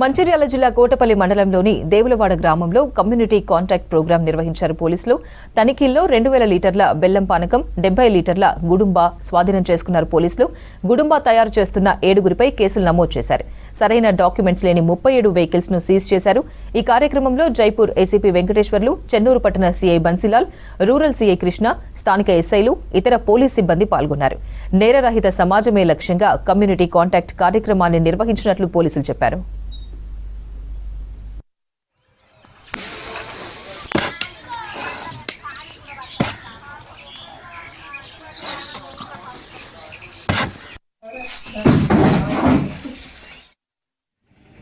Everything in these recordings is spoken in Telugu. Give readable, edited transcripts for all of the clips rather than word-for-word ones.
మంచిర్యాల జిల్లా కోటపల్లి మండలంలోని దేవులవాడ గ్రామంలో కమ్యూనిటీ కాంటాక్ట్ ప్రోగ్రాం నిర్వహించారు పోలీసులు. తనిఖీల్లో 2000 లీటర్ల బెల్లం పానకం, 70 లీటర్ల గుడుంబా స్వాధీనం చేసుకున్నారు పోలీసులు. గుడుంబా తయారు చేస్తున్న 7గురిపై కేసులు నమోదు చేశారు. సరైన డాక్యుమెంట్స్ లేని 37 వెహికల్స్ ను సీజ్ చేశారు. ఈ కార్యక్రమంలో జైపూర్ ఏసీపీ వెంకటేశ్వర్లు, చెన్నూరు పట్టణ CI Bansilal, rural CI Krishna, స్థానిక ఎస్ఐలు, ఇతర పోలీస్ సిబ్బంది పాల్గొన్నారు. నేరరహిత సమాజమే లక్ష్యంగా కమ్యూనిటీ కాంటాక్ట్ కార్యక్రమాన్ని నిర్వహించినట్లు పోలీసులు చెప్పారు.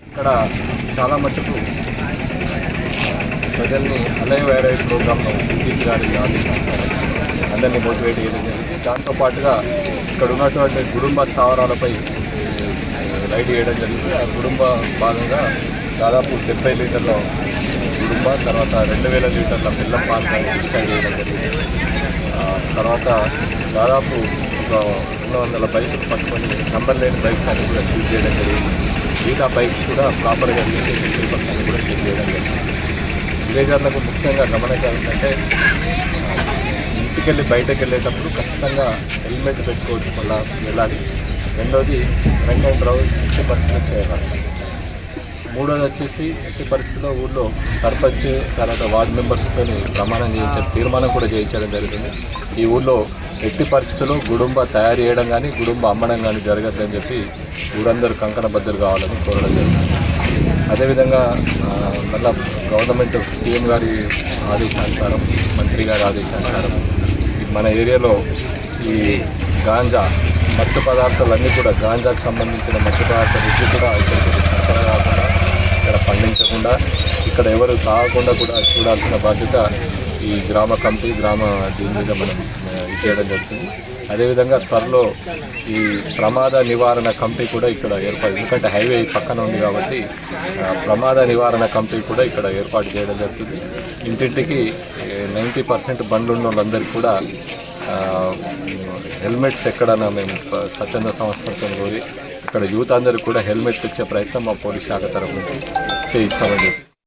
ఇక్కడ చాలా మటుకు ప్రజల్ని అలైవ్ వైరల్ ప్రోగ్రాంలో డీజీపీ గారి ఆదేశానుసారం అందరినీ మోటివేట్ చేయడం జరిగింది. దాంతోపాటుగా ఇక్కడ ఉన్నటువంటి గుడుంబ స్థావరాలపై రైడ్ చేయడం జరిగింది. ఆ గుడుంబ భాగంగా దాదాపు 70 లీటర్ల గుడుంబ, తర్వాత 2000 లీటర్ల బెల్లం పానకాన్ని డిస్ట్రాక్ట్ చేయడం జరిగింది. తర్వాత దాదాపు ఒక 200 బైక్స్ పట్టుకొని నంబర్ లేని బైక్స్ అన్ని కూడా సీజ్ చేయడం జరిగింది. మిగతా బైక్స్ కూడా ప్రాపర్గా రిజిస్ట్రేషన్ పేపర్స్ అన్ని కూడా చెక్ చేయడం జరిగింది. విలేజర్లకు ముఖ్యంగా గమనించాలంటే ఇంటికెళ్ళి బయటకు వెళ్ళేటప్పుడు ఖచ్చితంగా హెల్మెట్ పెట్టుకోవచ్చు, మళ్ళీ వెళ్ళాలి. రెండోది డ్రంక్ అండ్ డ్రైవ్ ఎట్టి పరిస్థితుల్లో చేయాలి. మూడోది వచ్చేసి ఎట్టి పరిస్థితుల్లో ఊళ్ళో సర్పంచ్, తర్వాత వార్డు మెంబర్స్తో ప్రమాణం చేయించడం, తీర్మానం కూడా చేయించడం జరుగుతుంది. ఈ ఊళ్ళో ఎట్టి పరిస్థితుల్లో గుడుంబ తయారు చేయడం కానీ గుడుంబ అమ్మడం కానీ జరగద్దని చెప్పి ఊరందరూ కంకణబద్ధులు కావాలని కోరడం జరుగుతుంది. అదేవిధంగా మళ్ళా గవర్నమెంట్ సీఎం గారి ఆదేశానుసారం, మంత్రి గారి ఆదేశానుసారం మన ఏరియాలో ఈ గాంజా మత్తు పదార్థాలన్నీ కూడా గాంజాకు సంబంధించిన మత్తు పదార్థాలు కూడా ఇక్కడ సరఫరా కాకుండా, ఇక్కడ పండించకుండా, ఇక్కడ ఎవరు తాగకుండా కూడా చూడాల్సిన బాధ్యత ఈ గ్రామ కమిటీ, దీని మీద మనం చేయడం జరుగుతుంది. అదేవిధంగా త్వరలో ఈ ప్రమాద నివారణ కమిటీ కూడా ఇక్కడ ఏర్పాటు, ఎందుకంటే హైవే పక్కన ఉంది కాబట్టి ప్రమాద నివారణ కమిటీ కూడా ఇక్కడ ఏర్పాటు చేయడం జరుగుతుంది. ఇంటింటికి 90% బండ్లు ఉన్న వాళ్ళందరికీ కూడా హెల్మెట్స్ ఎక్కడన్నా మేము స్వచ్ఛంద సంస్థలతో కోరి ఇక్కడ యూత్ అందరికీ కూడా హెల్మెట్స్ ఇచ్చే ప్రయత్నం మా పోలీస్ శాఖ తరఫు నుంచి చేయిస్తామని చెప్పి